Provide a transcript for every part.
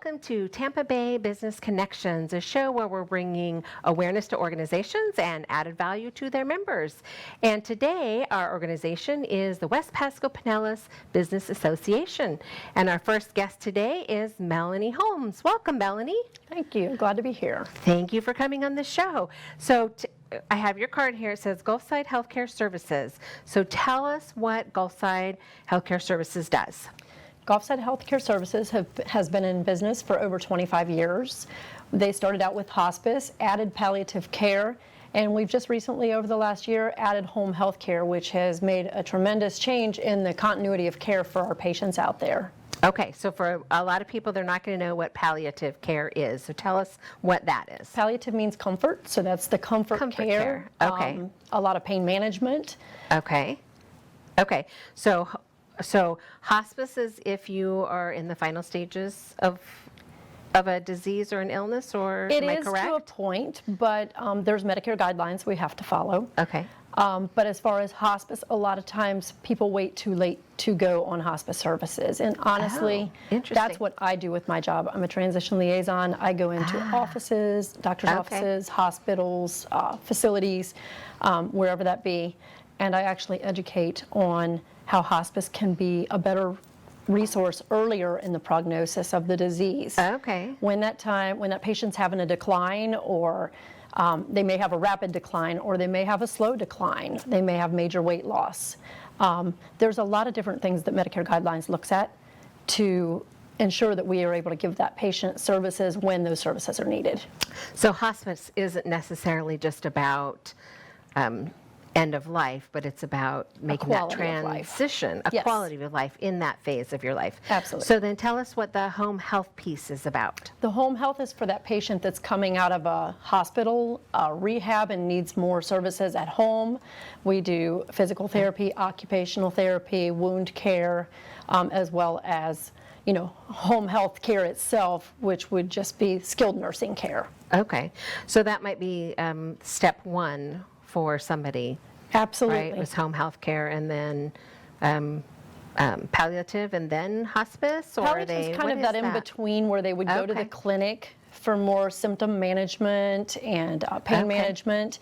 Welcome to Tampa Bay Business Connections, a show where we're bringing awareness to organizations and added value to their members. And today, our organization is the West Pasco Pinellas Business Association. And our first guest today is Melanie Holmes. Welcome, Melanie. Thank you. Glad to be here. Thank you for coming on the show. So I have your card here. It says Gulfside Healthcare Services. So tell us what Gulfside Healthcare Services does. Gulfside Healthcare Services has been in business for over 25 years. They started out with hospice, added palliative care, and we've just recently, over the last year, added home health care, which has made a tremendous change in the continuity of care for our patients out there. Okay, so for a lot of people, they're not going to know what palliative care is. So tell us what that is. Palliative means comfort, so that's the comfort care. Okay. A lot of pain management. Okay. Okay. So hospice is if you are in the final stages of a disease or an illness, or am I correct? It is to a point, but there's Medicare guidelines we have to follow. Okay. But as far as hospice, a lot of times people wait too late to go on hospice services. And honestly, that's what I do with my job. I'm a transition liaison. I go into offices, doctor's offices, hospitals, facilities, wherever that be. And I actually educate on how hospice can be a better resource earlier in the prognosis of the disease. Okay. When that patient's having a decline, or they may have a rapid decline, or they may have a slow decline, they may have major weight loss. There's a lot of different things that Medicare guidelines looks at to ensure that we are able to give that patient services when those services are needed. So hospice isn't necessarily just about end of life, but it's about making that transition, a quality of life in that phase of your life. Absolutely. So then tell us what the home health piece is about. The home health is for that patient that's coming out of a hospital, rehab, and needs more services at home. We do physical therapy, occupational therapy, wound care, as well as home health care itself, which would just be skilled nursing care. Okay. So that might be step one for somebody. Absolutely. Right? It was home health care, and then palliative, and then hospice? Or palliative is kind of that in between, where they would go to the clinic for more symptom management and pain management.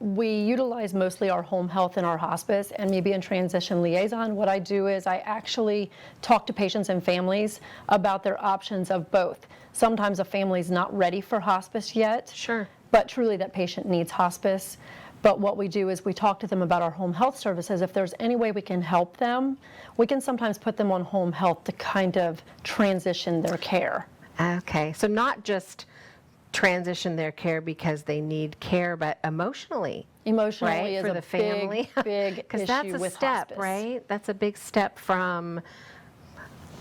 We utilize mostly our home health in our hospice, and maybe in transition liaison, what I do is I actually talk to patients and families about their options of both. Sometimes a family's not ready for hospice yet. Sure. But truly that patient needs hospice. But what we do is we talk to them about our home health services. If there's any way we can help them, we can sometimes put them on home health to kind of transition their care. Okay, so not just transition their care because they need care, but emotionally. Emotionally is for the family. big because issue that's a with step, hospice. Right? That's a big step from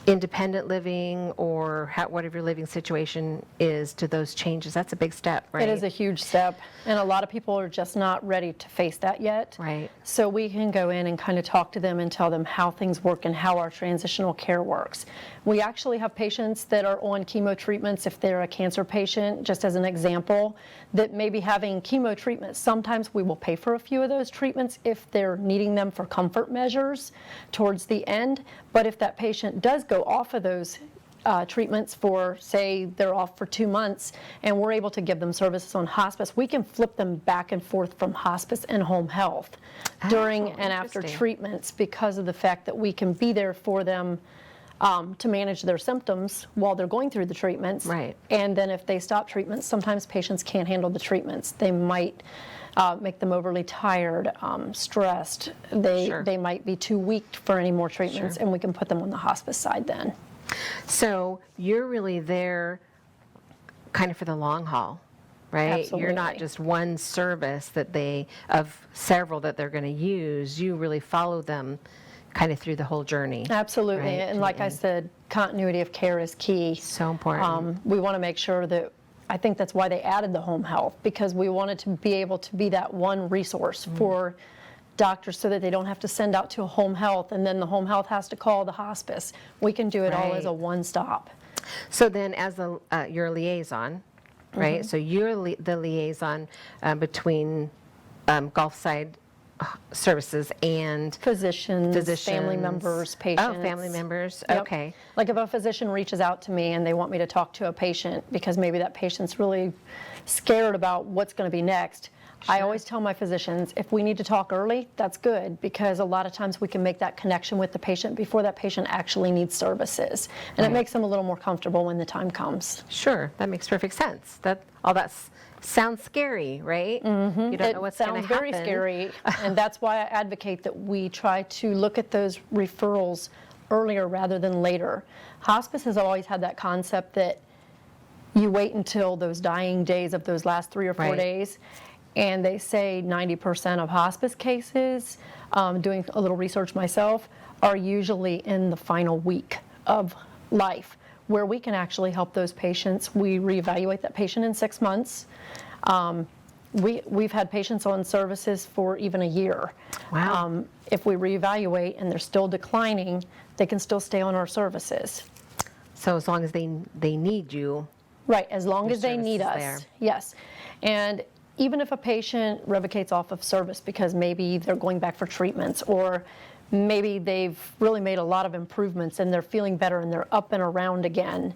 independent living, or whatever your living situation is, to those changes. That's a big step, right? It is a huge step, and a lot of people are just not ready to face that yet. Right. So we can go in and kind of talk to them and tell them how things work and how our transitional care works. We actually have patients that are on chemo treatments, if they're a cancer patient, just as an example, that may be having chemo treatments. Sometimes we will pay for a few of those treatments if they're needing them for comfort measures towards the end. But if that patient does go off of those treatments for, say, they're off for 2 months, and we're able to give them services on hospice, we can flip them back and forth from hospice and home health during and after treatments, because of the fact that we can be there for them to manage their symptoms while they're going through the treatments. Right. And then if they stop treatments, sometimes patients can't handle the treatments. They might make them overly tired, stressed. They might be too weak for any more treatments, and we can put them on the hospice side then. So you're really there kind of for the long haul, right? Absolutely. You're not just one service of several that they're going to use. You really follow them kind of through the whole journey. Absolutely. Right? And like I said, continuity of care is key. So important. We want to make sure that, I think that's why they added the home health, because we wanted to be able to be that one resource for doctors, so that they don't have to send out to a home health and then the home health has to call the hospice. We can do it all as a one-stop. So then, as your liaison, right? So you're the liaison between Gulfside services and Physicians, family members, patients. Oh, family members. Yep. Okay. Like if a physician reaches out to me and they want me to talk to a patient because maybe that patient's really scared about what's going to be next, I always tell my physicians, if we need to talk early, that's good, because a lot of times we can make that connection with the patient before that patient actually needs services. And it makes them a little more comfortable when the time comes. Sure, that makes perfect sense. All that sounds scary, right? Mm-hmm. You don't know what's going to happen. It sounds very scary, and that's why I advocate that we try to look at those referrals earlier rather than later. Hospice has always had that concept that you wait until those dying days of those last 3 or 4 days. And they say 90% of hospice cases, doing a little research myself, are usually in the final week of life, where we can actually help those patients. We reevaluate that patient in 6 months. We've had patients on services for even a year. Wow. If we reevaluate and they're still declining, they can still stay on our services. So as long as they need you. Right, as long as they need us, there. yes. And even if a patient revocates off of service because maybe they're going back for treatments, or maybe they've really made a lot of improvements and they're feeling better and they're up and around again,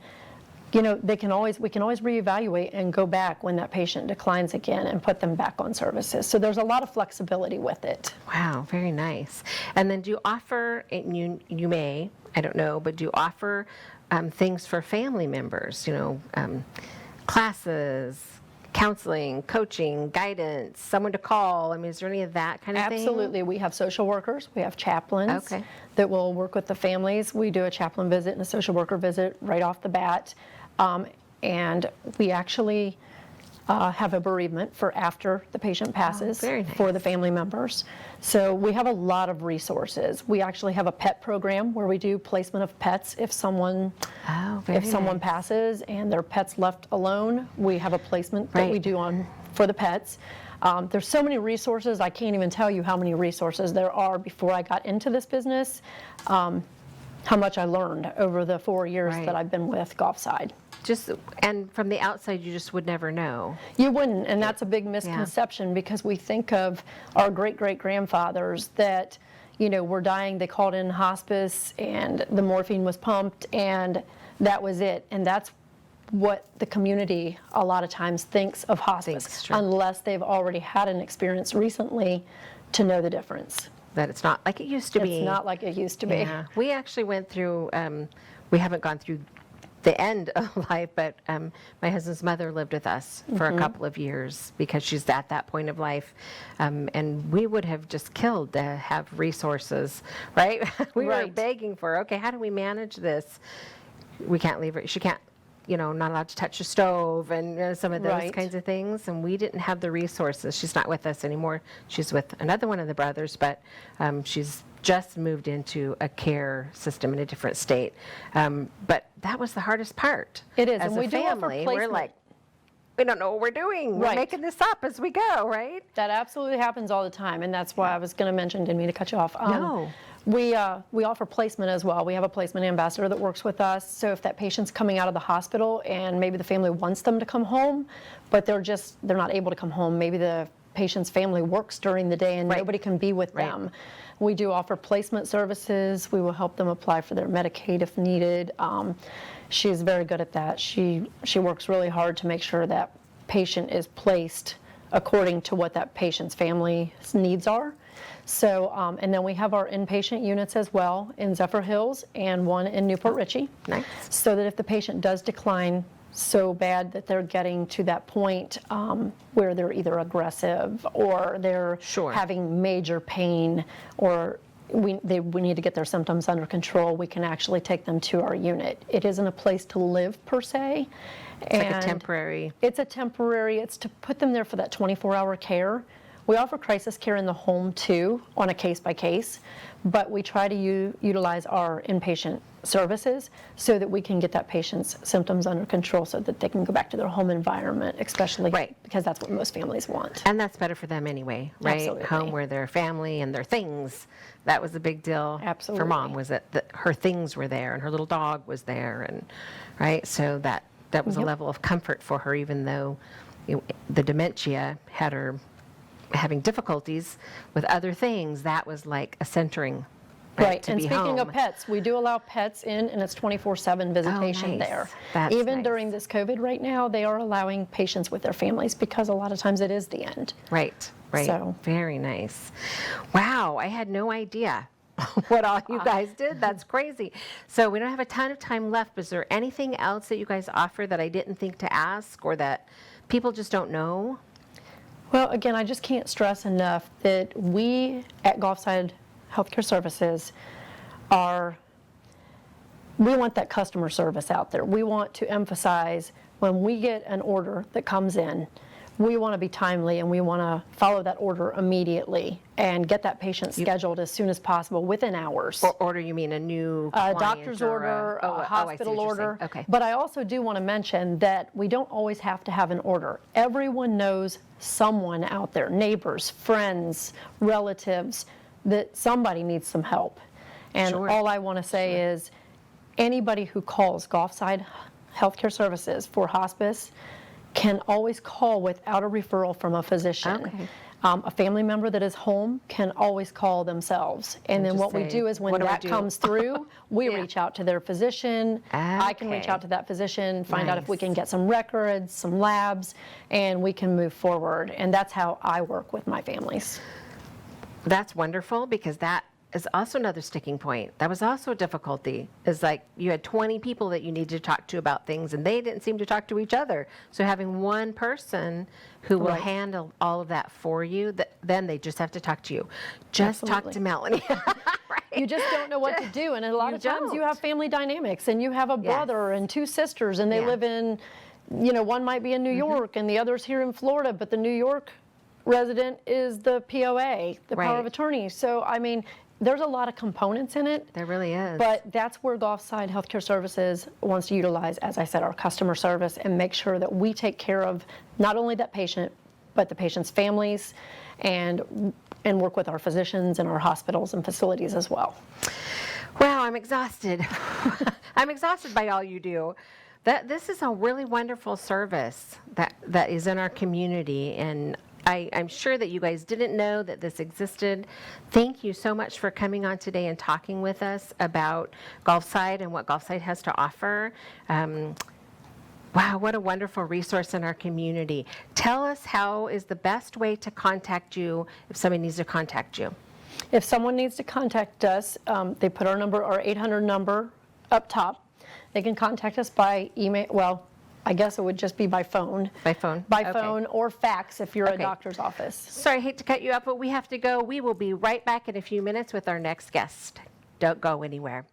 we can always reevaluate and go back when that patient declines again and put them back on services. So there's a lot of flexibility with it. Wow, very nice. And then do you offer, you may, I don't know, but do you offer things for family members, classes, counseling, coaching, guidance, someone to call? I mean, is there any of that kind of thing? Absolutely. We have social workers. We have chaplains that will work with the families. We do a chaplain visit and a social worker visit right off the bat. And we actually have a bereavement for after the patient passes for the family members. So we have a lot of resources. We actually have a pet program where we do placement of pets if someone passes and their pet's left alone. We have a placement that we do for the pets. There's so many resources. I can't even tell you how many resources there are. Before I got into this business, how much I learned over the 4 years that I've been with Gulfside. And from the outside, you just would never know. You wouldn't, and that's a big misconception because we think of our great-great-grandfathers that, were dying, they called in hospice, and the morphine was pumped, and that was it. And that's what the community a lot of times thinks of hospice, unless they've already had an experience recently to know the difference. That it's not like it used to be. It's not like it used to be. Yeah. We actually went through, we haven't gone through the end of life, but my husband's mother lived with us for a couple of years because she's at that point of life. And we would have just killed to have resources, right? We were begging for, okay, how do we manage this? We can't leave her, she can't, not allowed to touch the stove and some of those kinds of things. And we didn't have the resources. She's not with us anymore. She's with another one of the brothers, but she's just moved into a care system in a different state. But that was the hardest part. It is. As and a family, we're like, we don't know what we're doing. We're making this up as we go, right? That absolutely happens all the time. And that's why I was going to mention, didn't mean to cut you off. No. We offer placement as well. We have a placement ambassador that works with us. So if that patient's coming out of the hospital and maybe the family wants them to come home, but they're not able to come home, maybe the patient's family works during the day and nobody can be with them. We do offer placement services. We will help them apply for their Medicaid if needed. She's very good at that. She works really hard to make sure that patient is placed according to what that patient's family's needs are. So, and then we have our inpatient units as well in Zephyr Hills and one in Newport Richey. Nice. So that if the patient does decline so bad that they're getting to that point where they're either aggressive or they're having major pain, or we need to get their symptoms under control, we can actually take them to our unit. It isn't a place to live per se. It's like a temporary. It's a temporary. It's to put them there for that 24-hour care. We offer crisis care in the home too, on a case-by-case, but we try to utilize our inpatient services so that we can get that patient's symptoms under control so that they can go back to their home environment, especially because that's what most families want. And that's better for them anyway, right? Absolutely. Home where their family and their things. That was a big deal for Mom, was that her things were there and her little dog was there, and right? So that was a level of comfort for her, even though the dementia had her having difficulties with other things, that was like a centering. Right, to and be speaking of home. pets, we do allow pets in, and it's 24/7 visitation nice. there. That's Even nice. during this COVID right now, they are allowing patients with their families because a lot of times it is the end. Right, right. So- Very nice. Wow, I had no idea what all you guys did. That's crazy. So we don't have a ton of time left. Is there anything else that you guys offer that I didn't think to ask or that people just don't know? Well, again, I just can't stress enough that we at Gulfside Healthcare Services we want that customer service out there. We want to emphasize when we get an order that comes in, we want to be timely and we want to follow that order immediately and get that patient scheduled as soon as possible within hours. Order, you mean a new A client doctor's or order, I see a hospital what you're order. saying. Okay. But I also do want to mention that we don't always have to have an order. Everyone knows someone out there, neighbors, friends, relatives, that somebody needs some help. And Sure. all I want to say is anybody who calls Gulfside Healthcare Services for hospice can always call without a referral from a physician. Okay. A family member that is home can always call themselves. And then just what we say, do is when "What do I that do?" comes through, we Yeah. reach out to their physician. I can reach Okay. out to that physician, find out if we Nice. can get some records, some labs, and we can move forward. And that's how I work with my families. That's wonderful because that is also another sticking point. That was also a difficulty. Is like you had 20 people that you needed to talk to about things and they didn't seem to talk to each other. So having one person who will Right. handle all of that for you, then they just have to talk to you. Just talk Absolutely. to Melanie. Right? You just don't know what to do. And a lot You of times you don't. have family dynamics and you have a Yes. brother and two sisters and they Yeah. live in, one might be in New York and the other's here in Florida, but the New York resident is the POA, the power of Right. attorney. So, I mean, there's a lot of components in it. There really is. But that's where Gulfside Healthcare Services wants to utilize, as I said, our customer service and make sure that we take care of not only that patient, but the patient's families and work with our physicians and our hospitals and facilities as well. Wow, I'm exhausted. I'm exhausted by all you do. This is a really wonderful service that is in our community, and I'm sure that you guys didn't know that this existed. Thank you so much for coming on today and talking with us about Gulfside and what Gulfside has to offer. Wow, what a wonderful resource in our community. Tell us how is the best way to contact you if somebody needs to contact you. If someone needs to contact us, they put our number, our 800 number up top. They can contact us by email. Well, I guess it would just be by phone. By phone? By Okay. phone or fax if you're a Okay. doctor's office. Sorry, I hate to cut you off, but we have to go. We will be right back in a few minutes with our next guest. Don't go anywhere.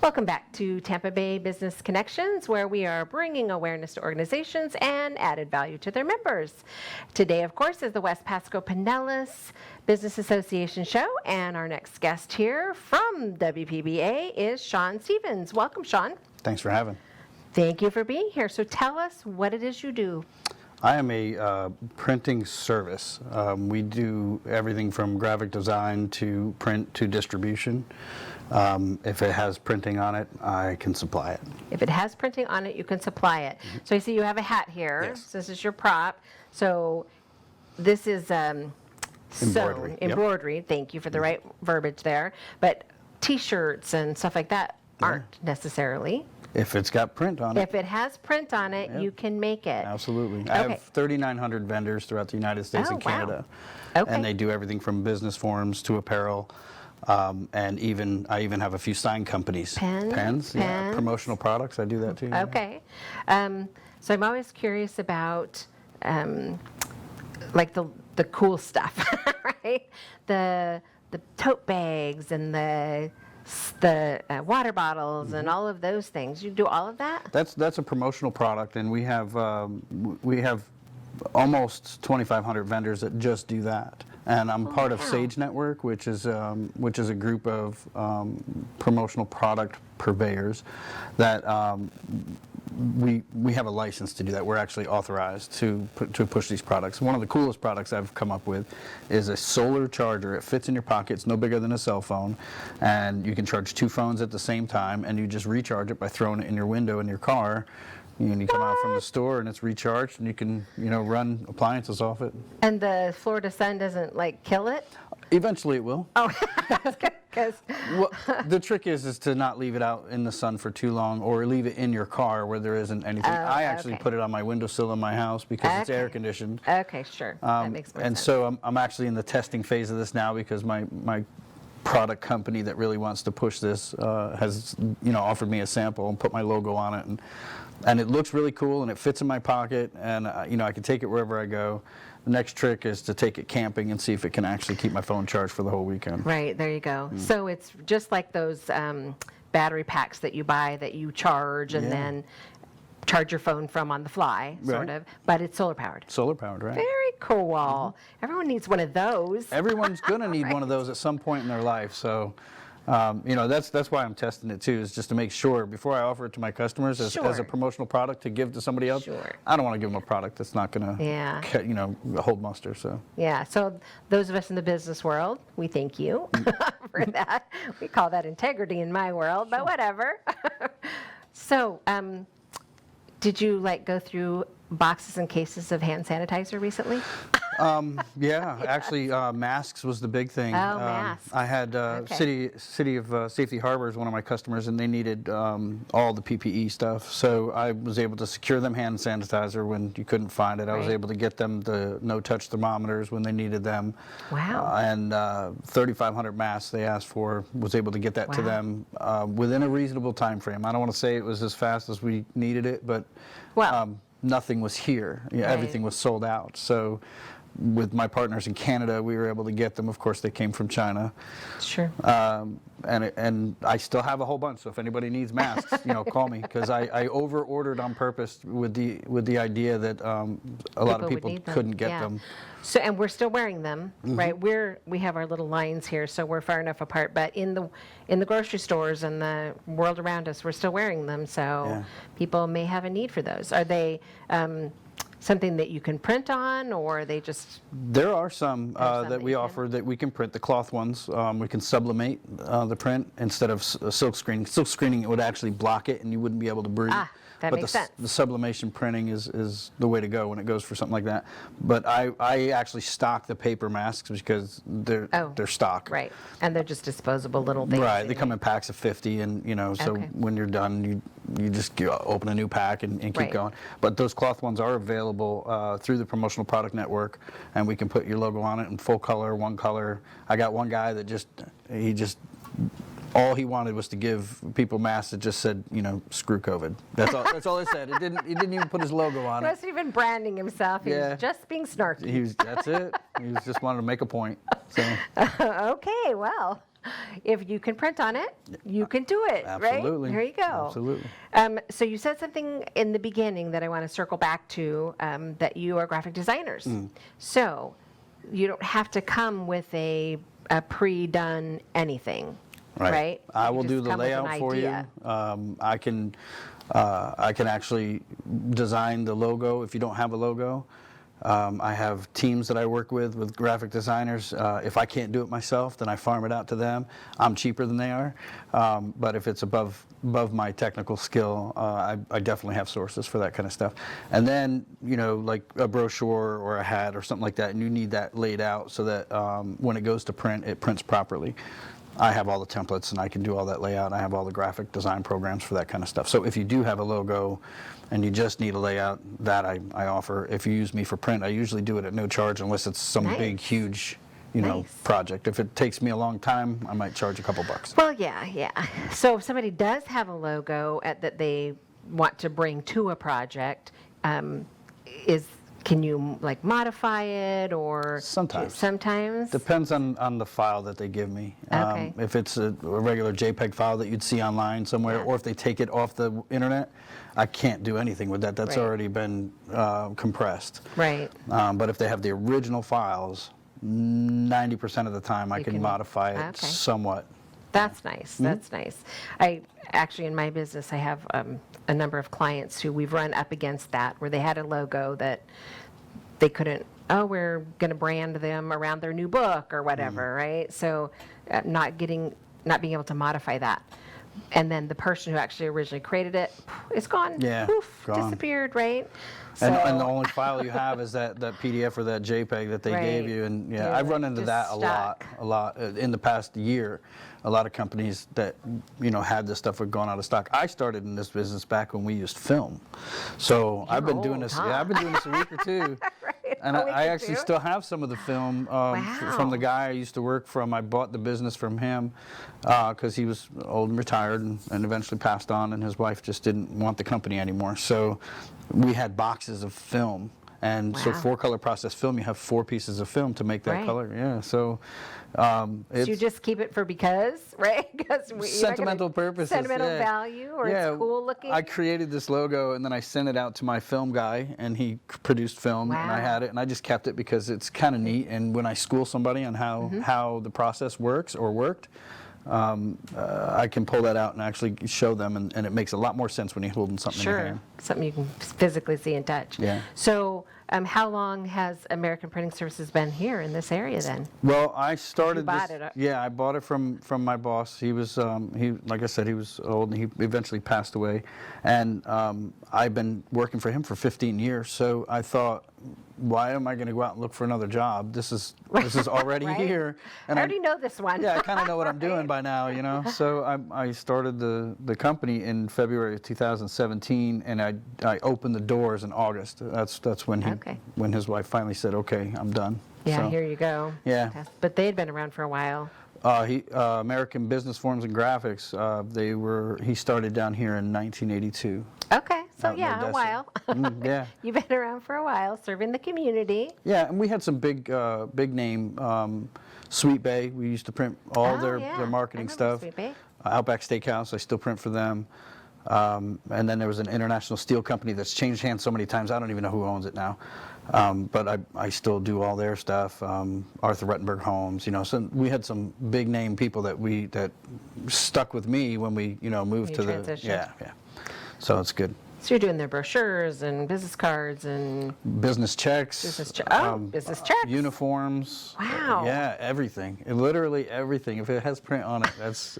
Welcome back to Tampa Bay Business Connections, where we are bringing awareness to organizations and added value to their members. Today, of course, is the West Pasco Pinellas Business Association show, and our next guest here from WPBA is Shawn Stevens. Welcome, Shawn. Thanks for having. Thank you for being here. So tell us what it is you do. I am a printing service. We do everything from graphic design to print to distribution. If it has printing on it, I can supply it. If it has printing on it, you can supply it. So I see you have a hat here. Yes. So this is your prop. So this is Embroidery, sewn, yep. embroidery. Thank you for the right verbiage there. But T-shirts and stuff like that aren't necessarily. If it's got print on it. If it has print on it, you can make it. Absolutely. I Okay. have 3,900 vendors throughout the United States Oh, and wow. Canada. Okay. And they do everything from business forms to apparel. And I even have a few sign companies. Pens? Yeah. Pens. Promotional products. I do that too. yeah. Okay. So I'm always curious about like the cool stuff, right? The tote bags and the water bottles and all of those things. You do all of that? That's a promotional product, and we have almost 2,500 vendors that just do that. And I'm part of wow. Sage Network, which is a group of promotional product purveyors that we have a license to do that. We're actually authorized to push these products. One of the coolest products I've come up with is a solar charger. It fits in your pocket. It's no bigger than a cell phone, and you can charge 2 phones at the same time, and you just recharge it by throwing it in your window in your car. And you come out from the store and it's recharged, and you can run appliances off it. And the Florida sun doesn't like kill it? Eventually it will. Oh, because Well, the trick is to not leave it out in the sun for too long, or leave it in your car where there isn't anything. I actually okay. put it on my windowsill in my house because it's air Okay. conditioned. okay, sure, that makes more And sense. so I'm actually in the testing phase of this now because my product company that really wants to push this has offered me a sample and put my logo on it, and it looks really cool, and it fits in my pocket, and I can take it wherever I go. The next trick is to take it camping and see if it can actually keep my phone charged for the whole weekend. Right, there you go. So it's just like those battery packs that you buy that you charge and Yeah. then charge your phone from on the fly, sort Right. of, but it's solar powered. Solar powered, right? Very cool. Everyone needs one of those. Everyone's going to need one of those at some point in their life. So, that's why I'm testing it too, is just to make sure before I offer it to my customers as Sure. a promotional product to give to somebody else. Sure. I don't want to give them a product that's not going to, Yeah. hold muster. So. Yeah, so those of us in the business world, we thank you for that. We call that integrity in my world, but whatever. So, did you go through boxes and cases of hand sanitizer recently? Yeah, actually, masks was the big thing. Oh, masks. I had Okay. City of Safety Harbor is one of my customers, and they needed all the PPE stuff. So I was able to secure them hand sanitizer when you couldn't find it. I was Right. able to get them the no-touch thermometers when they needed them. Wow. And 3,500 masks they asked for, was able to get that to Wow. them within a reasonable time frame. I don't want to say it was as fast as we needed it, but Well. nothing was here. Right. Everything was sold out. So with my partners in Canada, we were able to get them. Of course, they came from China. Sure. And I still have a whole bunch. So if anybody needs masks, call me, because I over-ordered on purpose with the idea that a lot of would people need them, couldn't get yeah. them. So, and we're still wearing them, Mm-hmm. right? We have our little lines here, so we're far enough apart. But in the grocery stores and the world around us, we're still wearing them. So Yeah. people may have a need for those. Are they something that you can print on, or are they just? There are some some that that we you can- offer that we can print. The cloth ones, we can sublimate the print instead of silk screening. Silk screening, it would actually block it, and you wouldn't be able to breathe. Ah, that but makes the, sense. the sublimation printing is the way to go when it goes for something like that. But I actually stock the paper masks because they're stock. Right, and they're just disposable little things. Right, they come in packs of 50, and so Okay. when you're done, you just open a new pack and keep Right. going. But those cloth ones are available through the Promotional Product Network, and we can put your logo on it in full color, one color. I got one guy that all he wanted was to give people masks that just said, screw COVID. That's all it said. He didn't even put his logo on He it. wasn't even branding himself. He Yeah. was just being snarky. That's it. He was just wanted to make a point. So. Okay, well, if you can print on it, you can do it, Absolutely. right? There you go. Absolutely. So you said something in the beginning that I want to circle back to, that you are graphic designers. So you don't have to come with a pre-done anything, right? I You will just do the come with an layout for you. idea. I can actually design the logo if you don't have a logo. I have teams that I work with graphic designers. If I can't do it myself, then I farm it out to them. I'm cheaper than they are, but if it's above my technical skill, I definitely have sources for that kind of stuff. And then, like a brochure or a hat or something like that, and you need that laid out so that when it goes to print, it prints properly. I have all the templates and I can do all that layout. I have all the graphic design programs for that kind of stuff. So if you do have a logo and you just need a layout, that I offer. If you use me for print, I usually do it at no charge unless it's some big, huge, project. If it takes me a long time, I might charge a couple bucks. Well, yeah. So if somebody does have a logo that they want to bring to a project, can you modify it or? Sometimes? Depends on the file that they give me. Okay. If it's a regular JPEG file that you'd see online somewhere, or if they take it off the internet, I can't do anything with that. That's already been compressed. Right. But if they have the original files, 90% of the time I can modify it somewhat. That's nice. That's nice. I actually, in my business, I have a number of clients who we've run up against that, where they had a logo that they couldn't, we're going to brand them around their new book or whatever, right? So not being able to modify that. And then the person who actually originally created it is gone. Yeah, poof, gone. disappeared, right? And the only file you have is that PDF or that JPEG that they gave you. And I've run into that a lot in the past year. A lot of companies that had this stuff were gone out of stock. I started in this business back when we used film, so I've been doing this. I've been doing this a week or two, and I actually still have some of the film from the guy I used to work from. I bought the business from him because he was old and retired, and eventually passed on, and his wife just didn't want the company anymore. So we had boxes of film. And so 4-color process film, you have 4 pieces of film to make that color. Yeah, so so you just keep it right? Because sentimental purposes. Sentimental value, or it's cool looking. I created this logo and then I sent it out to my film guy, and he produced film, and I had it, and I just kept it because it's kind of neat. And when I school somebody on how the process works or worked, I can pull that out and actually show them, and it makes a lot more sense when you're holding something in your hand. Something you can physically see and touch. Yeah. So how long has American Printing Services been here in this area then? Well, I started You bought this, it. Yeah, I bought it from my boss. He was, like I said, he was old, and he eventually passed away. And I've been working for him for 15 years, so I thought, why am I going to go out and look for another job? This is already here. And I already know this one. Yeah, I kind of know what I'm doing by now, So I started the company in February of 2017, and I opened the doors in August. That's when his wife finally said, "Okay, I'm done." Yeah, so, here you go. Yeah. But they had been around for a while. American Business Forms and Graphics. He started down here in 1982. Okay, so out in a Odessa. while. Yeah. You've been around for a while, serving the community. Yeah, and we had some big name. Sweet Bay, we used to print all their marketing stuff. Sweet Bay. Outback Steakhouse, I still print for them. And then there was an international steel company that's changed hands so many times, I don't even know who owns it now. But I still do all their stuff. Arthur Ruttenberg Holmes, so we had some big name people that stuck with me when we, moved to the, yeah. So it's good. So you're doing their brochures and business cards and business checks. business checks. Uniforms. Wow. Yeah, everything. Literally everything. If it has print on it,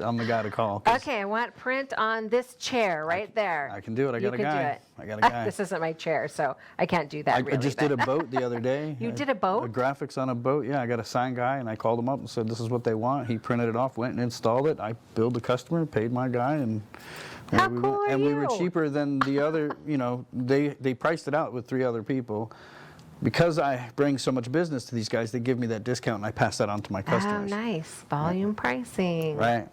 I'm the guy to call. Okay, I want print on this chair right there. I can do it. I got a guy. I got a guy. This isn't my chair, so I can't do that. I just did a boat the other day. You did a boat? Graphics on a boat. Yeah, I got a signed guy, and I called him up and said, "This is what they want." He printed it off, went and installed it. I billed the customer, paid my guy, and how cool are you? And we were cheaper than the other. They priced it out with 3 other people. Because I bring so much business to these guys, they give me that discount, and I pass that on to my customers. Oh, nice. Volume pricing. Right.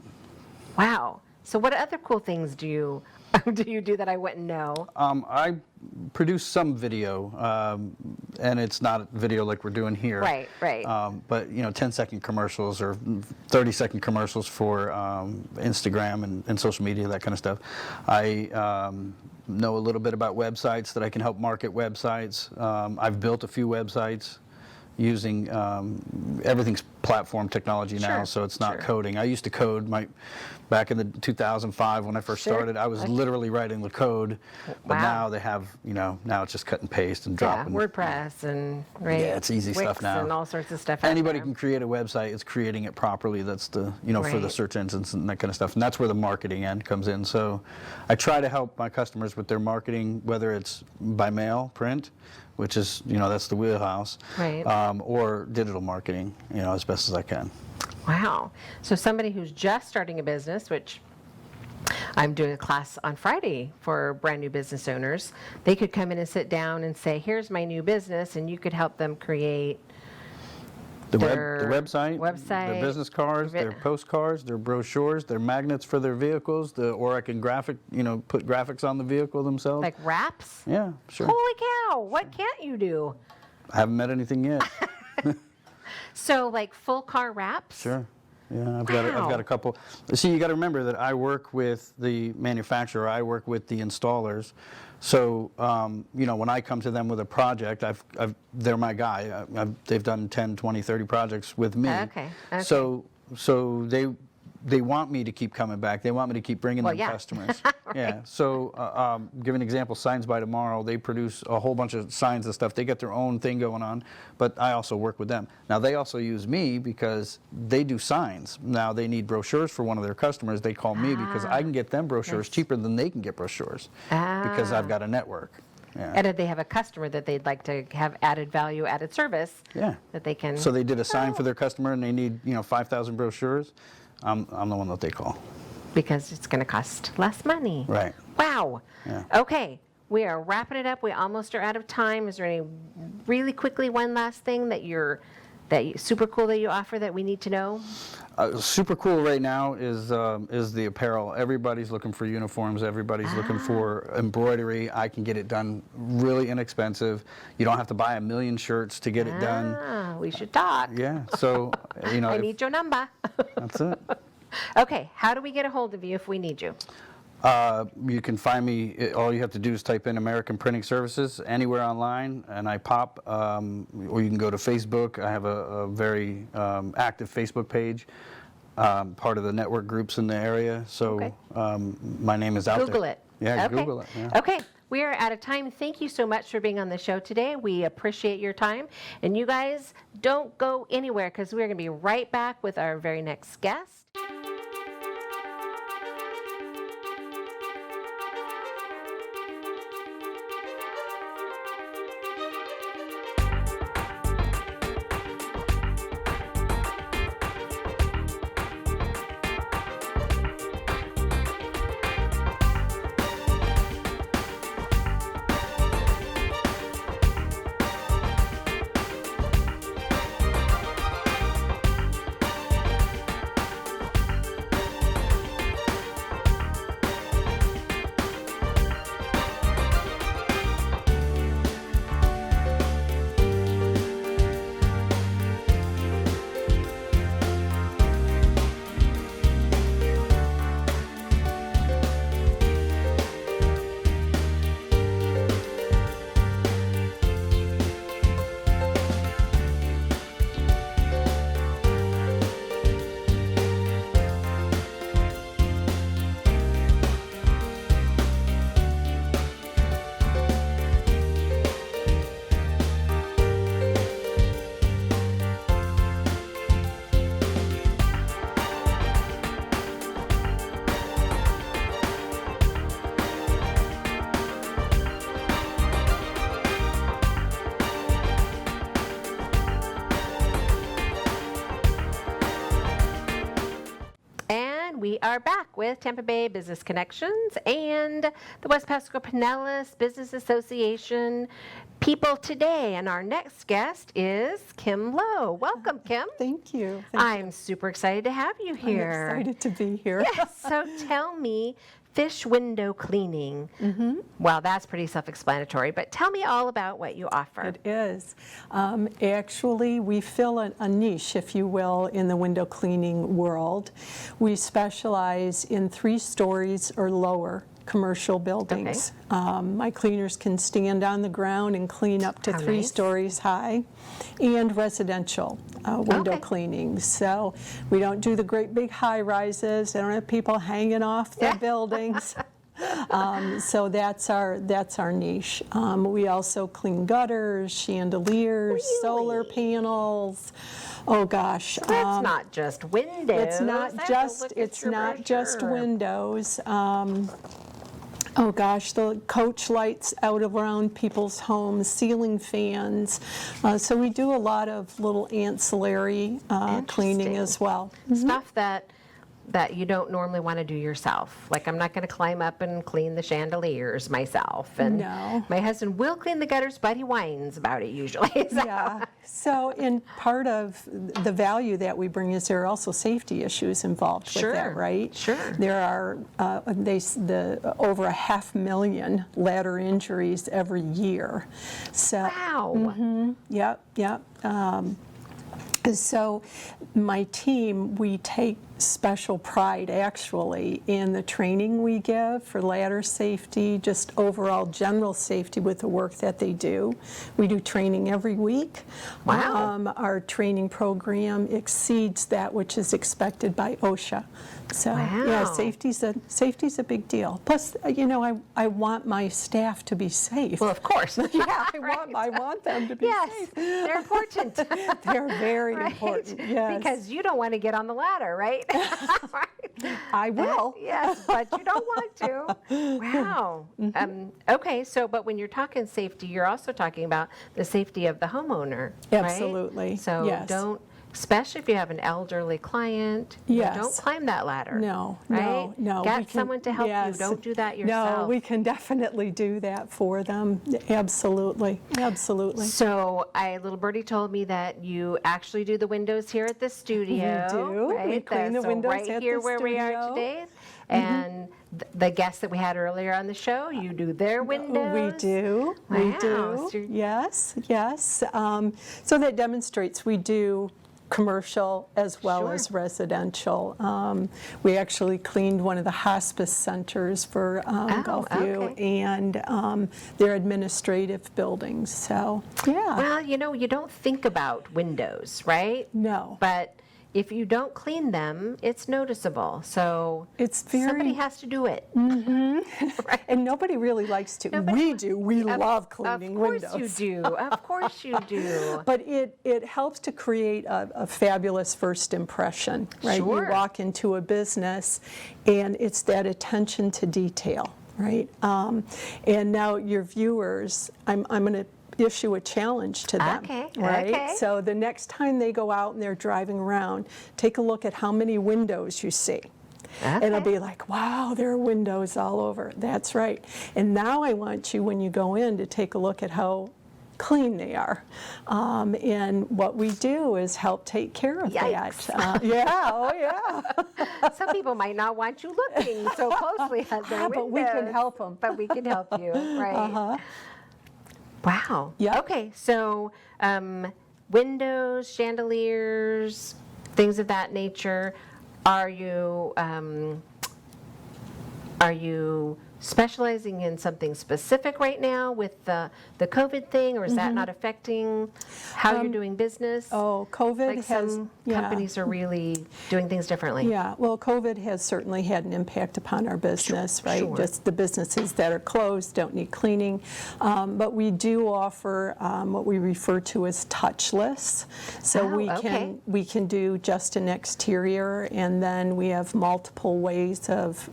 Wow. So what other cool things do you do that I wouldn't know? I produce some video, and it's not video like we're doing here. Right. But 10-second commercials or 30-second commercials for Instagram and social media, that kind of stuff. I know a little bit about websites that I can help market websites. I've built a few websites using everything's platform technology now, Sure, so it's not sure. coding. I used to code back in the 2005 when I first Sure. started. I was literally writing the code, but Wow. now they have, now it's just cut and paste and Yeah, drop. and- WordPress and, right? Yeah, it's easy stuff Wix now. and all sorts of stuff out Anybody there. can create a website. It's creating it properly. That's the, for the Right. search engines and that kind of stuff. And that's where the marketing end comes in. So I try to help my customers with their marketing, whether it's by mail, print, which is, that's the wheelhouse, Right. or digital marketing, as best as I can. Wow. So somebody who's just starting a business, which I'm doing a class on Friday for brand new business owners, they could come in and sit down and say, here's my new business, and you could help them create The their website, their business cards, their postcards, their brochures, their magnets for their vehicles, or I can put graphics on the vehicle themselves. like wraps. Yeah, sure. Holy cow, what can't you do? I haven't met anything yet. So like full car wraps? Sure. Yeah, I've got a couple. See, you got to remember that I work with the manufacturer. I work with the installers. So, when I come to them with a project, they're my guy. They've done 10, 20, 30 projects with me. Okay. So they want me to keep coming back. They want me to keep bringing them yeah. customers. Right. Yeah. So, give an example. Signs by Tomorrow. They produce a whole bunch of signs and stuff. They get their own thing going on, but I also work with them. Now they also use me because they do signs. Now they need brochures for one of their customers. They call me because I can get them brochures cheaper than they can get brochures because I've got a network. Yeah. And if they have a customer that they'd like to have added value, added service, Yeah. that they can. So they did a sign for their customer and they need 5,000 brochures. I'm the one that they call. Because it's going to cost less money. Right. Wow. Yeah. Okay, we are wrapping it up. We almost are out of time. Is there any really quickly one last thing that super cool that you offer that we need to know? Super cool right now is the apparel. Everybody's looking for uniforms. Everybody's looking for embroidery. I can get it done really inexpensive. You don't have to buy 1 million shirts to get it done. We should talk. Yeah. So I need your number. that's it. Okay, how do we get a hold of you if we need you? You can find me. All you have to do is type in American Printing Services anywhere online, and I pop. Or you can go to Facebook. I have a very active Facebook page, part of the network groups in the area. So Okay. my name is out Google there. it. Yeah, Okay. Google it. Yeah. Okay, we are out of time. Thank you so much for being on the show today. We appreciate your time. And you guys don't go anywhere because we're going to be right back with our very next guest. We are back with Tampa Bay Business Connections and the West Pasco Pinellas Business Association people today. And our next guest is Kim Lowe. Welcome, Kim. Thank you. I'm super excited to have you here. I'm excited to be here. Yes, so tell me, fish window cleaning. Mm-hmm. Well, that's pretty self-explanatory, but tell me all about what you offer. It is. Actually, we fill a niche, if you will, in the window cleaning world. We specialize in 3 stories or lower commercial buildings. My cleaners can stand on the ground and clean up to How 3 nice. stories high, and residential window Okay. cleaning. So we don't do the great big high rises. I don't have people hanging off the buildings. So that's our niche. We also clean gutters, chandeliers, solar panels. Oh gosh. That's not just windows. It's not I have to just look at it's your not just brochure. windows. Oh gosh, the coach lights out around people's homes, ceiling fans. So we do a lot of little ancillary cleaning Interesting. as well. Stuff that you don't normally want to do yourself. Like, I'm not going to climb up and clean the chandeliers myself. And No. my husband will clean the gutters, but he whines about it usually. So- Yeah. So, in part of the value that we bring is there are also safety issues involved with Sure, that, right? sure. There are over 500,000 ladder injuries every year. So, Wow. Yep. So my team, we take special pride actually in the training we give for ladder safety, just overall general safety with the work that they do. We do training every week. Wow. Our training program exceeds that which is expected by OSHA. So yeah, Wow. safety's a big deal. Plus, I want my staff to be safe. Well, of course. Yeah, I want them to be Yes, safe. they're important. They're very Right? important, yes. Because you don't want to get on the ladder, right? I will. Yes, but you don't want to. Wow. Okay, so, but when you're talking safety, you're also talking about the safety of the homeowner, right? Absolutely, So yes. don't, especially if you have an elderly client, Yes. don't climb that ladder. No. Right? we Get can- someone to help yes. you. Don't do that No, yourself. we can definitely do that for them. Absolutely. So, little birdie told me that you actually do the windows here at the studio. do. Right? We clean the So windows right at here the where we are studio. today. And the guests that we had earlier on the show, you do their windows. We do. Wow. We do. So you're- Yes. So that demonstrates we do commercial as well Sure. as residential. We actually cleaned one of the hospice centers for Gulfview okay. and their administrative buildings. So, yeah. Well, you don't think about windows, right? No. But if you don't clean them, it's noticeable. So It's very- somebody has to do it. And nobody really likes to. We do. We love cleaning windows. Of course you do. Of course you do. But it helps to create a fabulous first impression, right? Sure. You walk into a business, and it's that attention to detail, right? And now your viewers, I'm going to issue a challenge to them, Okay, right? okay. So the next time they go out and they're driving around, take a look at how many windows you see. And it'll Okay. be like, wow, there are windows all over. That's right. And now I want you, when you go in, to take a look at how clean they are. And what we do is help take care of Yikes. that. Some people might not want you looking so closely at their windows. But we can help them. But we can help you, right? Wow. Yep. Okay, so windows, chandeliers, things of that nature. Are you specializing in something specific right now with the COVID thing, or is that not affecting how you're doing business? Oh, COVID Like has, some companies are really doing things differently. Yeah, well, COVID has certainly had an impact upon our business, right? Sure. Just the businesses that are closed don't need cleaning. But we do offer what we refer to as touchless. So okay. we can do just an exterior, and then we have multiple ways of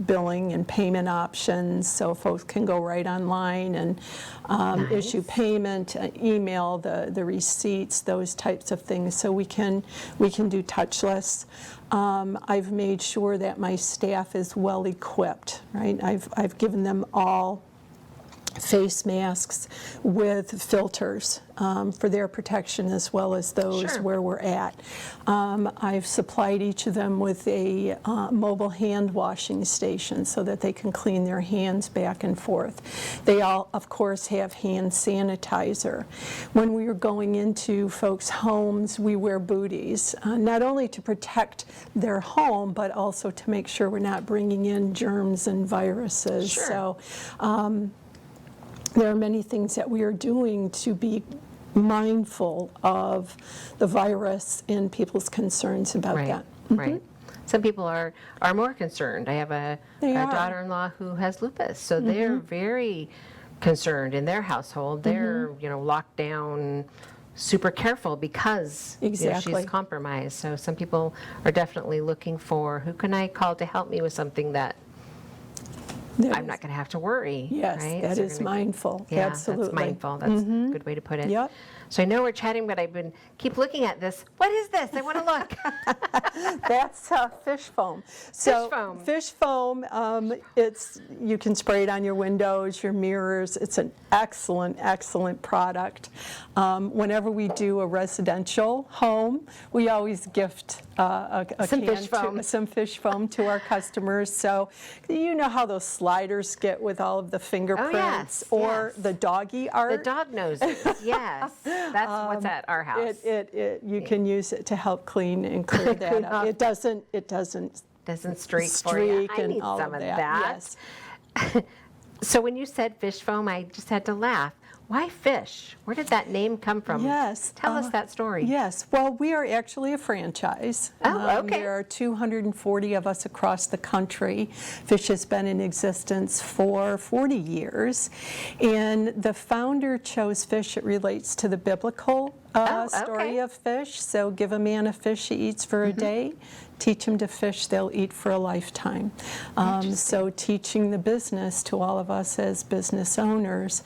billing and payment options. So folks can go right online and issue payment, email the receipts, those types of things. So we can do touchless. I've made sure that my staff is well equipped, right? I've given them all face masks with filters for their protection as well as those Sure. where we're at. I've supplied each of them with a mobile hand washing station so that they can clean their hands back and forth. They all, of course, have hand sanitizer. When we are going into folks' homes, we wear booties, not only to protect their home, but also to make sure we're not bringing in germs and viruses. Sure. So there are many things that we are doing to be mindful of the virus and people's concerns about Right, that. right. Some people are more concerned. I have a They are. daughter-in-law who has lupus, so they're very concerned in their household. They're, locked down, super careful because Exactly. she's compromised. So some people are definitely looking for, who can I call to help me with something that That I'm is- not going to have to worry, Yes, right? that So is gonna- mindful, Yeah, absolutely. that's mindful. That's a good way to put it. Yep. So I know we're chatting, but keep looking at this. What is this? I want to look. That's fish foam. So foam. Fish foam, you can spray it on your windows, your mirrors. It's an excellent, excellent product. Whenever we do a residential home, we always gift Some fish foam. some fish foam to our customers. So you know how those sliders get with all of the fingerprints or yes. the doggy art. The dog noses, yes. That's what's at our house. You can use it to help clean and clear that up. off. It doesn't Doesn't streak for you. streak I and need all some of of that. that. So when you said fish foam, I just had to laugh. Why fish? Where did that name come from? Yes. Tell us that story. Yes. Well, we are actually a franchise. Oh, okay. There are 240 of us across the country. Fish has been in existence for 40 years. And the founder chose fish. It relates to the biblical story okay. of fish. So give a man a fish he eats for a day. Teach him to fish, they'll eat for a lifetime. So teaching the business to all of us as business owners,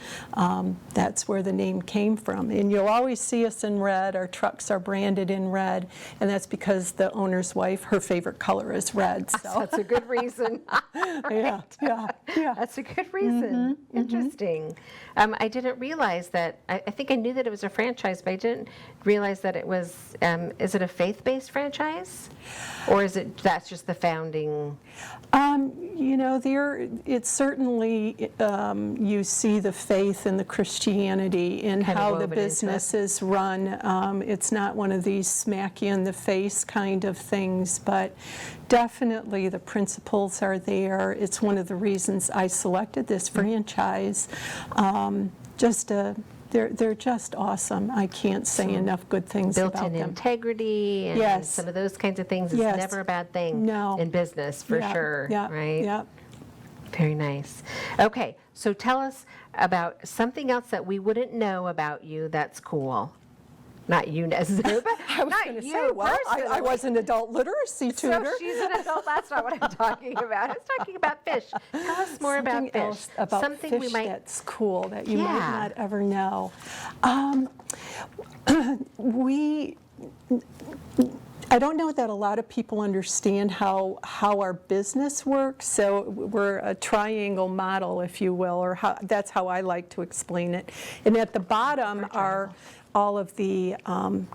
that's where the name came from. And you'll always see us in red. Our trucks are branded in red, and that's because the owner's wife, her favorite color is red. So That's a good reason. yeah. That's a good reason. Interesting. I didn't realize that. I think I knew that it was a franchise, but I didn't realize that it was. Is it a faith-based franchise, or is it that's just the founding? It's certainly you see the faith and the Christianity in Kind of how the woven into it. business is run. It's not one of these smack you in the face kind of things, but definitely the principles are there. It's one of the reasons I selected this franchise. They're just awesome. I can't say enough good things about Built-in them. integrity and Yes. some of those kinds of things is Yes. never a bad thing No. in business, for Yeah, sure, yeah, right? Yeah. Very nice. Okay, so tell us about something else that we wouldn't know about you that's cool. Not you necessarily, but I was not going to you say, well, I personally. was an adult literacy tutor. So she's an adult. That's not what I'm talking about. I was talking about fish. Tell us more about Something fish. else about Something fish we might. that's cool that you might Yeah. not ever know. I don't know that a lot of people understand how our business works. So we're a triangle model, if you will, or that's how I like to explain it. And at the bottom are all of the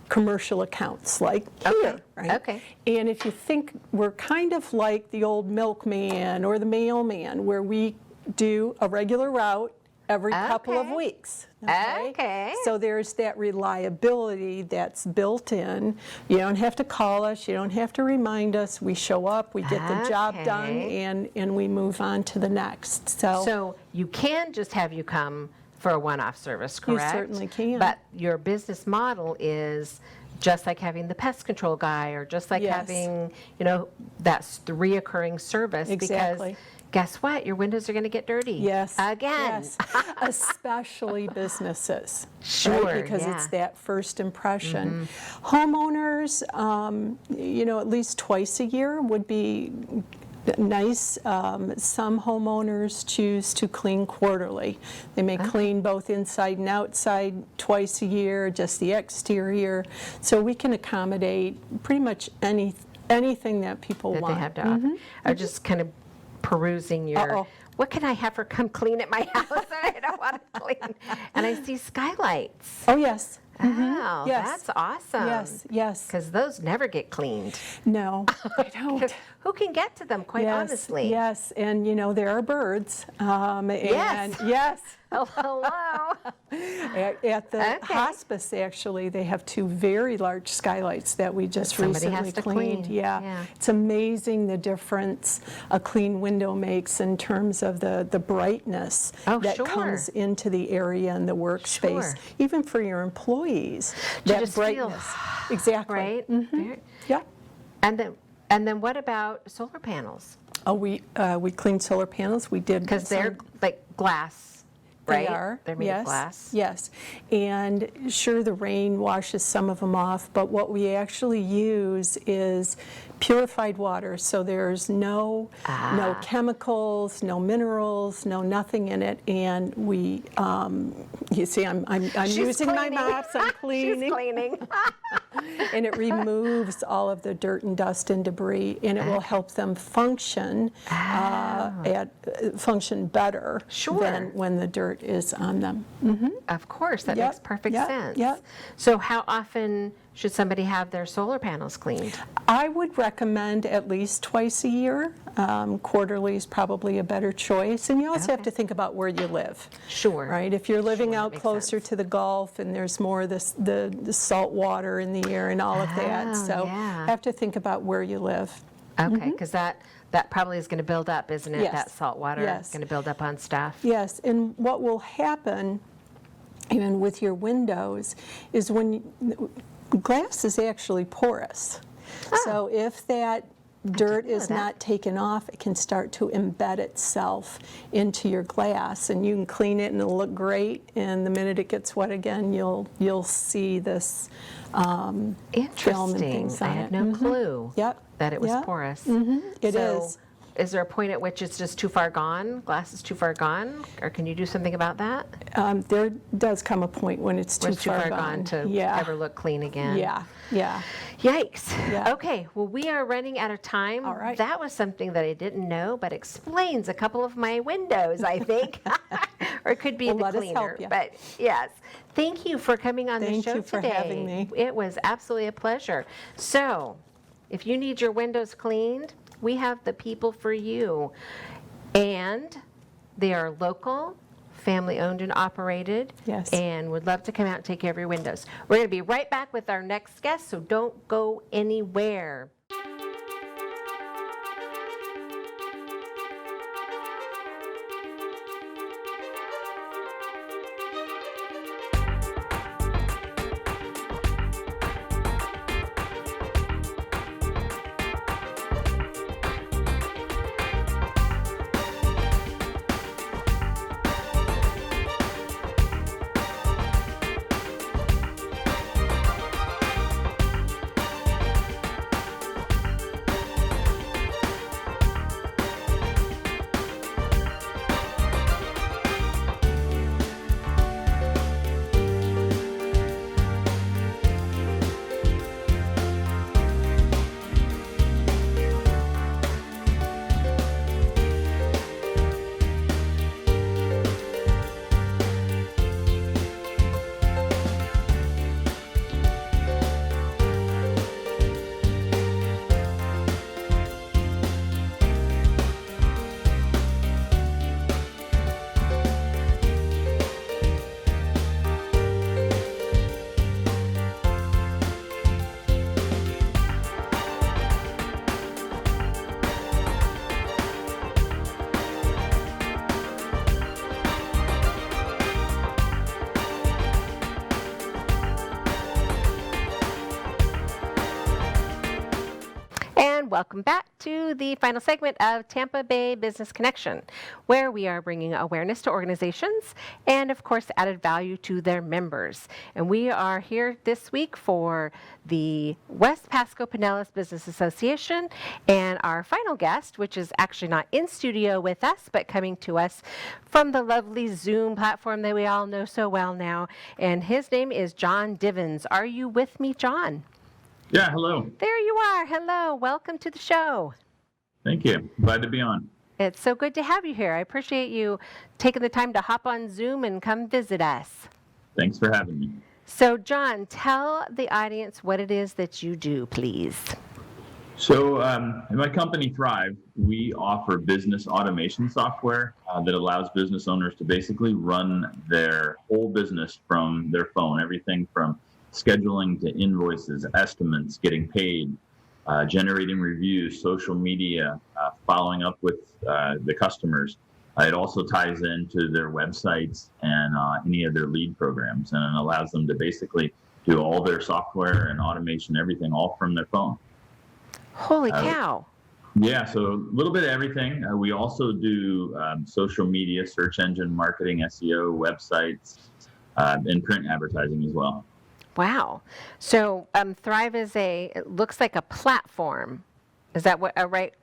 commercial accounts, like here, right? Okay. And if you think, we're kind of like the old milkman or the mailman, where we do a regular route every couple of Okay. weeks. Okay. So there's that reliability that's built in. You don't have to call us, you don't have to remind us. We show up, we get the job done, Okay. and we move on to the next. So you can just have you come for a one-off service, You correct? certainly can. But your business model is just like having the pest control guy, or just like Yes. having, that's the reoccurring service. Exactly. Because guess what? Your windows are going to get dirty. Yes. Again. Yes. Especially businesses. Sure, Right? Because yeah. it's that first impression. Homeowners, at least twice a year would be nice. Some homeowners choose to clean quarterly. They may clean both inside and outside twice a year, just the exterior. So we can accommodate pretty much anything that people That want. they have to offer. I'm just kind of perusing your Uh-oh. what can I have her come clean at my house that I don't want to clean? And I see skylights. Oh, yes. Oh, Yes. that's awesome. Yes, yes. Because those never get cleaned. No, I don't. 'Cause who can get to them, quite honestly? Yes, and there are birds. Yes. And yes. Oh, hello. At the Okay. hospice, actually, they have 2 very large skylights that we just Somebody recently has to cleaned. clean. Yeah. Yeah. It's amazing the difference a clean window makes in terms of the brightness Oh, that sure. comes into the area and the workspace, Sure. even for your employees. To That just feel- brightness. Exactly. Right? Very- Yeah. And then what about solar panels? Oh, we cleaned solar panels. We did. Because they're like glass, right? They are. They're made yes, of glass. Yes. And sure, the rain washes some of them off, but what we actually use is purified water. So there's no chemicals, no minerals, no nothing in it. And we, you see, I'm She's using my cleaning. mops. I'm cleaning. She's cleaning. And it removes all of the dirt and dust and debris, and it will help them function function better Sure. than when the dirt is on them. Of course, that Yep, makes perfect yep, sense. yep. So how often should somebody have their solar panels cleaned? I would recommend at least twice a year. Quarterly is probably a better choice, and you also have to think about where you live. Sure. Right? If you're living Sure, that out makes closer sense. to the Gulf and there's more of the salt water in the air and all of that, Oh, so yeah. have to think about where you live. Okay, because that probably is going to build up, isn't it? Yes. That salt water Yes. is going to build up on stuff. Yes, and what will happen, even with your windows, is glass is actually porous. So if that dirt know is that. not taken off, it can start to embed itself into your glass, and you can clean it and it'll look great. And the minute it gets wet again, you'll see this film and Interesting. things I on had it. no clue Yep. that it was Yep. porous. It So, is. Is there a point at which it's just too far gone? Glass is too far gone? Or can you do something about that? There does come a point when it's When too it's too far gone to Yeah. ever look clean again? Yeah. Yeah. Yikes. Yeah. Okay, well, we are running out of time. All right. That was something that I didn't know, but explains a couple of my windows, I think. Or it could be Well, the let us cleaner. help you. But yes, thank you for coming on the Thank show you for today. having me. It was absolutely a pleasure. So, if you need your windows cleaned, we have the people for you. And they are local, family owned and operated. Yes. And would love to come out and take care of your windows. We're going to be right back with our next guest, so don't go anywhere. Welcome back to the final segment of Tampa Bay Business Connection, where we are bringing awareness to organizations and, of course, added value to their members. And we are here this week for the West Pasco Pinellas Business Association and our final guest, which is actually not in studio with us, but coming to us from the lovely Zoom platform that we all know so well now. And his name is Jon Givens. Are you with me, Jon? Yeah, hello. There you are. Hello. Welcome to the show. Thank you. Glad to be on. It's so good to have you here. I appreciate you taking the time to hop on Zoom and come visit us. Thanks for having me. So, Jon, tell the audience what it is that you do, please. So in my company, Thryv, we offer business automation software that allows business owners to basically run their whole business from their phone, everything from scheduling to invoices, estimates, getting paid, generating reviews, social media, following up with the customers. It also ties into their websites and any of their lead programs, and it allows them to basically do all their software and automation, everything, all from their phone. Holy cow. Yeah, so a little bit of everything. We also do social media, search engine marketing, SEO, websites, and print advertising as well. Wow. So Thryv is it looks like a platform. Is that what a right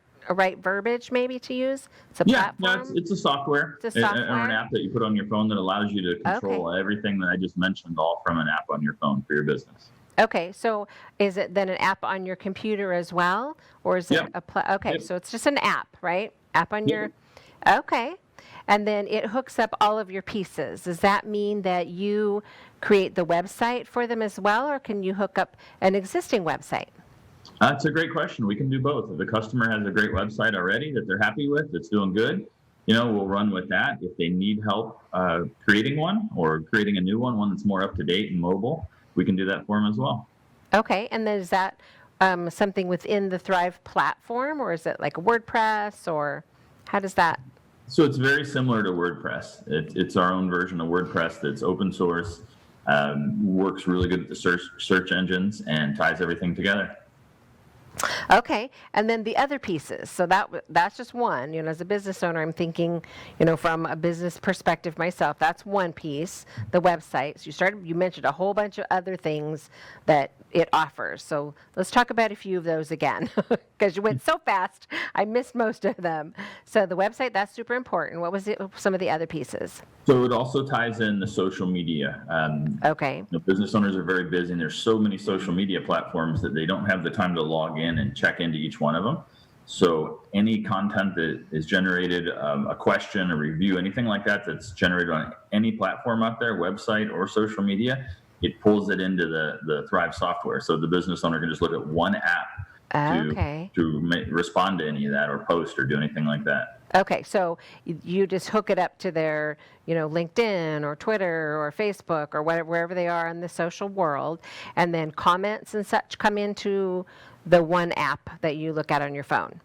verbiage maybe to use? It's a platform? No, it's a software. It's a software? Or an app that you put on your phone that allows you to control everything that I just mentioned, all from an app on your phone for your business. Okay, so is it then an app on your computer as well? Or is it okay, so it's just an app, right? App on your, okay. And then it hooks up all of your pieces. Does that mean that you create the website for them as well, or can you hook up an existing website? That's a great question. We can do both. If the customer has a great website already that they're happy with, that's doing good, we'll run with that. If they need help creating one or creating a new one that's more up to date and mobile, we can do that for them as well. Okay, and then is that something within the Thryv platform, or is it like a WordPress, or how does that? So it's very similar to WordPress. It's our own version of WordPress that's open source, works really good with the search engines, and ties everything together. Okay, and then the other pieces. So that's just one. As a business owner, I'm thinking, from a business perspective myself, that's one piece, the website. So you mentioned a whole bunch of other things that it offers. So let's talk about a few of those again, because you went so fast, I missed most of them. So the website, that's super important. What was some of the other pieces? So it also ties in the social media. Okay. Business owners are very busy, and there's so many social media platforms that they don't have the time to log in and check into each one of them. So any content that is generated, a question, a review, anything like that that's generated on any platform out there, website or social media, it pulls it into the Thryv software. So the business owner can just look at one app to respond to any of that or post or do anything like that. Okay, so you just hook it up to their, LinkedIn or Twitter or Facebook or wherever they are in the social world, and then comments and such come into the one app that you look at on your phone.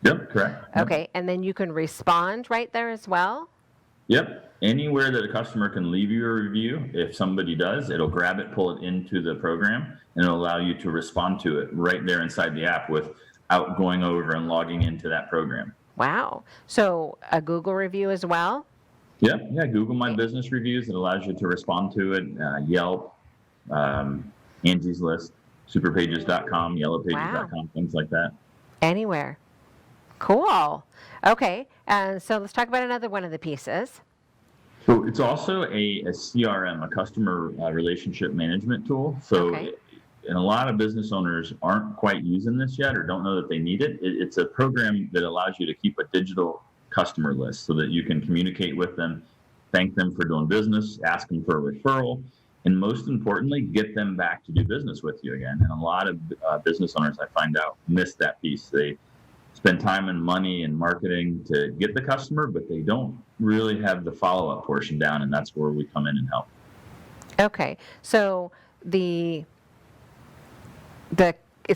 Yep, correct. Okay, and then you can respond right there as well? Yep. Anywhere that a customer can leave you a review, if somebody does, it'll grab it, pull it into the program, and it'll allow you to respond to it right there inside the app without going over and logging into that program. Wow. So a Google review as well? Yeah, Google My Business reviews. It allows you to respond to it. Yelp, Angie's List, superpages.com, yellowpages.com, things like that. Anywhere. Cool. Okay, and so let's talk about another one of the pieces. So it's also a CRM, a customer relationship management tool. So and a lot of business owners aren't quite using this yet or don't know that they need it. It's a program that allows you to keep a digital customer list so that you can communicate with them, thank them for doing business, ask them for a referral, and most importantly, get them back to do business with you again. And a lot of business owners, I find out, miss that piece. They spend time and money and marketing to get the customer, but they don't really have the follow-up portion down, and that's where we come in and help. Okay, so it's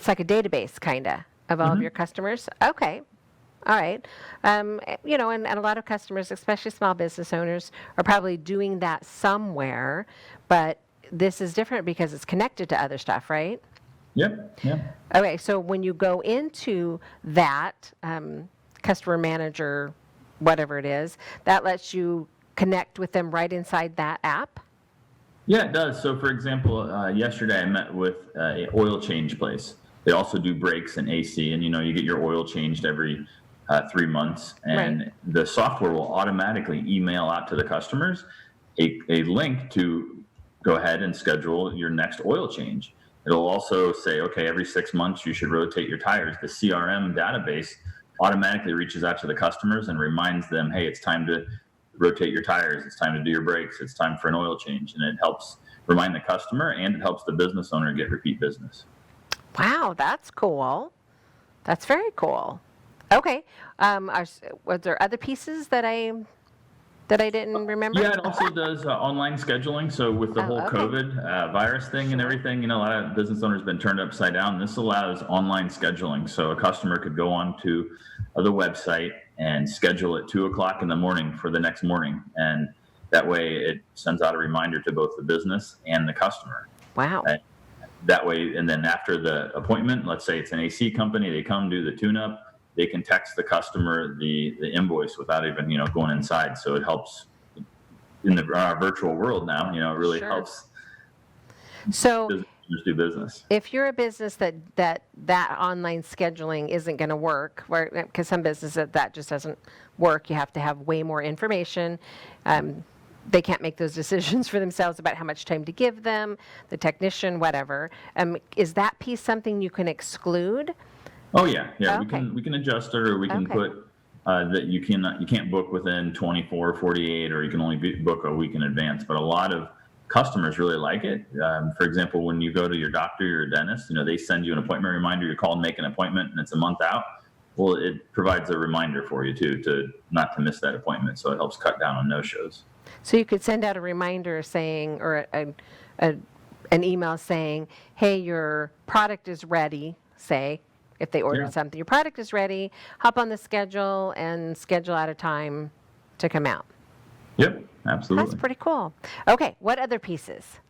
like a database kind of all of your customers. Okay. All right. And a lot of customers, especially small business owners, are probably doing that somewhere, but this is different because it's connected to other stuff, right? Yep. Okay. So when you go into that customer manager, whatever it is, that lets you connect with them right inside that app? Yeah, it does. So, for example, yesterday I met with an oil change place. They also do brakes and AC, and you get your oil changed every 3 months, and the software will automatically email out to the customers a link to go ahead and schedule your next oil change. It'll also say, okay, every 6 months you should rotate your tires. The CRM database automatically reaches out to the customers and reminds them, hey, it's time to rotate your tires, it's time to do your brakes, it's time for an oil change. And it helps remind the customer, and it helps the business owner get repeat business. Wow, that's cool. That's very cool. Okay. Was there other pieces that I didn't remember? Yeah, it also does online scheduling. So with the whole okay. COVID virus thing and everything, a lot of business owners have been turned upside down. This allows online scheduling. So a customer could go on to the website and schedule at 2:00 in the morning for the next morning. And that way it sends out a reminder to both the business and the customer. Wow. That way, and then after the appointment, let's say it's an AC company, they come do the tune-up, they can text the customer the invoice without even, going inside. So it helps in our virtual world now, it really Sure. helps So business owners do business. if you're a business that online scheduling isn't going to work, because some businesses that just doesn't work, you have to have way more information. They can't make those decisions for themselves about how much time to give them, the technician, whatever. Is that piece something you can exclude? Oh yeah. Okay. We can adjust it, or we can Okay. put that you can't book within 24, 48, or you can only book a week in advance. But a lot of customers really like it. For example, when you go to your doctor, your dentist, they send you an appointment reminder. You call and make an appointment, and it's a month out. Well, it provides a reminder for you too, to not to miss that appointment. So it helps cut down on no-shows. So you could send out a reminder saying, or an email saying, hey, your product is ready, say, if they ordered Yeah. something, your product is ready, hop on the schedule and schedule out a time to come out. Yep, absolutely. That's pretty cool. Okay, what other pieces?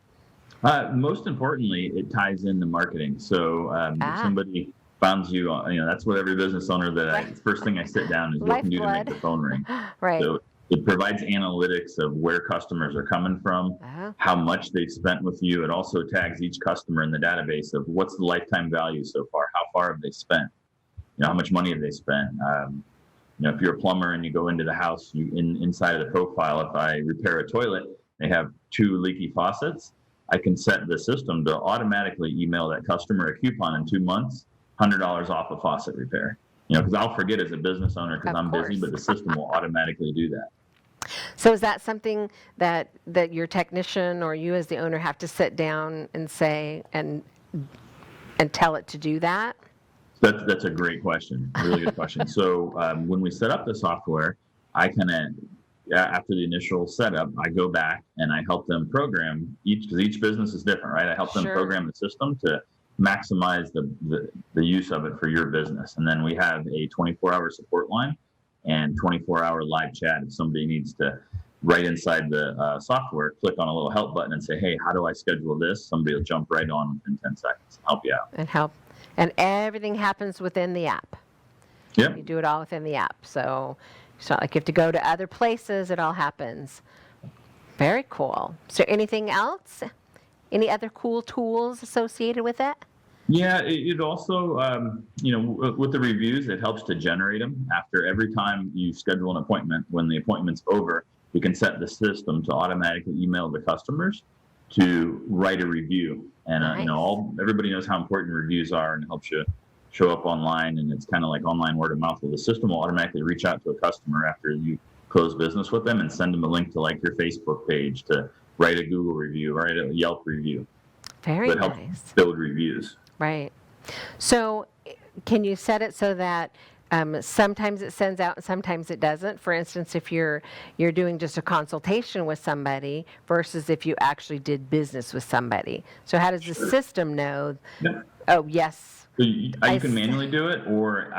Most importantly, it ties into marketing. So if somebody finds you, that's what every business owner the first thing I sit down is what can you do to make Lifeblood. the phone ring. Right. So it provides analytics of where customers are coming from, how much they've spent with you. It also tags each customer in the database of what's the lifetime value so far, how far have they spent, how much money have they spent. If you're a plumber and you go into the house, inside of the profile, if I repair a toilet, they have 2 leaky faucets, I can set the system to automatically email that customer a coupon in 2 months, $100 off a faucet repair. Because I'll forget as a business owner because Of I'm busy, course. but the system will automatically do that. So is that something that your technician or you as the owner have to sit down and say and tell it to do that? That's a great question. A really good question. So when we set up the software, I after the initial setup, I go back and I help them program because each business is different, right? I help them Sure. program the system to maximize the use of it for your business. And then we have a 24-hour support line and 24-hour live chat. If somebody needs to, right inside the software, click on a little help button and say, hey, how do I schedule this? Somebody will jump right on in 10 seconds and help you out. And everything happens within the app. Yeah. You do it all within the app. So it's not like you have to go to other places. It all happens. Very cool. So anything else? Any other cool tools associated with it? Yeah, it also, with the reviews, it helps to generate them. After every time you schedule an appointment, when the appointment's over, you can set the system to automatically email the customers to write a review. And, Nice. Everybody knows how important reviews are, and it helps you show up online. And it's kind of like online word of mouth. Well, the system will automatically reach out to a customer after you close business with them and send them a link to your Facebook page to write a Google review, write a Yelp review. Very That helps nice. build reviews. Right. So can you set it so that sometimes it sends out and sometimes it doesn't? For instance, if you're doing just a consultation with somebody versus if you actually did business with somebody. So how does the system know? Yeah. Oh, yes. So you I can see. manually do it, or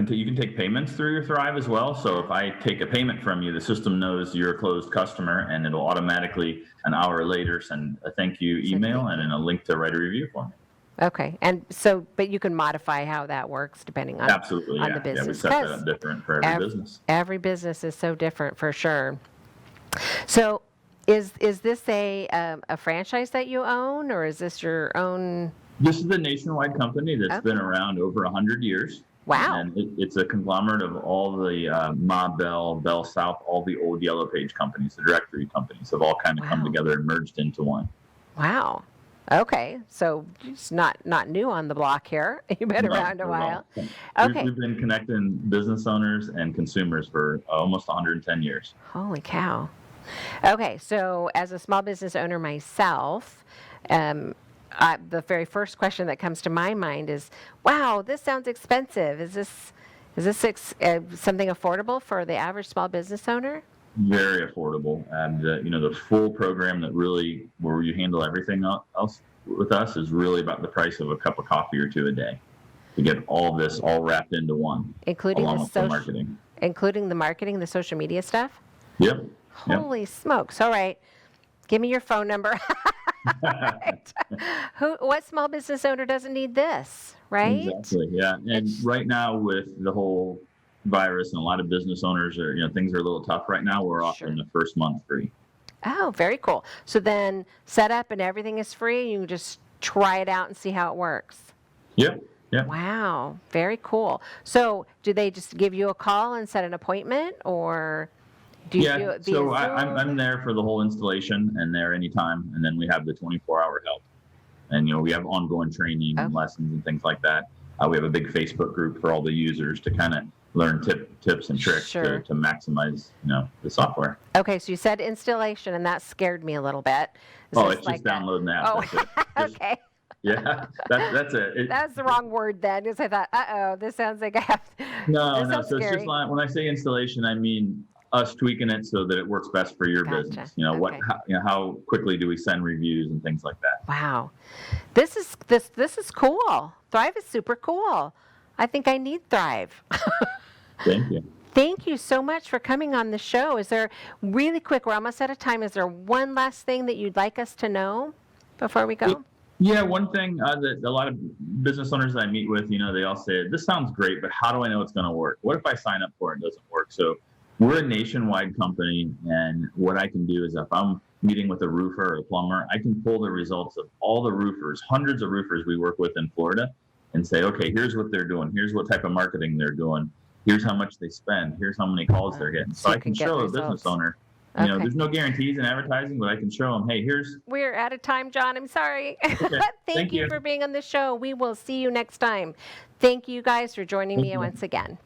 you can take payments through your Thryv as well. So if I take a payment from you, the system knows you're a closed customer, and it'll automatically an hour later send a thank you email and then a link to write a review for me. Okay. And so, but you can modify how that works depending on, Absolutely, on yeah. the business. Yeah, we set that 'Cause up different for every business. Every business is so different for sure. So is this a franchise that you own, or is this your own? This is a nationwide company that's been around over 100 years. Wow. And it's a conglomerate of all the Ma Bell, Bell South, all the old Yellow Page companies, the directory companies have all kind of come Wow. together and merged into one. Wow. Okay, so it's not new on the block here. You've been No, around a not at all. while. We've- Okay. We've been connecting business owners and consumers for almost 110 years. Holy cow. Okay, so as a small business owner myself, the very first question that comes to my mind is, wow, this sounds expensive. Is this something affordable for the average small business owner? Very affordable, and the full program where you handle everything else with us is really about the price of a cup of coffee or two a day. To get all this all wrapped into one, Including along the with the marketing. Including the marketing, the social media stuff? Yep. Yep. Holy smokes. All right. Give me your phone number. Right. What small business owner doesn't need this, right? Exactly. Yeah. And right now with the whole virus and a lot of business owners things are a little tough right now. We're offering the first month free. Oh, very cool. So then setup and everything is free. You can just try it out and see how it works. Yep. Yep. Wow. Very cool. So do they just give you a call and set an appointment, or do you do it via So Zoom? I'm there for the whole installation and there anytime. And then we have the 24-hour help. And, we have ongoing training and lessons and things like that. We have a big Facebook group for all the users to kind of learn tips and tricks Sure. to maximize, the software. Okay, so you said installation, and that scared me a little bit. Is Oh, this it's like just that? downloading the app. Oh, That's it. Just- okay. Yeah, that's it. That's the wrong word then, because I thought, uh-oh, this sounds like I have. No, this sounds so it's scary. just like when I say installation, I mean us tweaking it so that it works best for your Gotcha. business. Okay. How quickly do we send reviews and things like that. Wow, this is cool. Thryv is super cool. I think I need Thryv. Thank you. Thank you so much for coming on the show. Is there, really quick, we're almost out of time, is there one last thing that you'd like us to know before we go? Yeah, one thing that a lot of business owners that I meet with, they all say, this sounds great, but how do I know it's going to work? What if I sign up for it and it doesn't work? So we're a nationwide company, and what I can do is if I'm meeting with a roofer or a plumber, I can pull the results of all the roofers, hundreds of roofers we work with in Florida, and say, okay, here's what they're doing. Here's what type of marketing they're doing. Here's how much they spend. Here's how many calls they're getting. So you I can can get show a results. business owner, Okay. there's no guarantees in advertising, but I can show them, hey, here's. We're out of time, John. I'm sorry. Okay. Thank you for being on the show. We will see you next time. Thank you guys for joining me once again.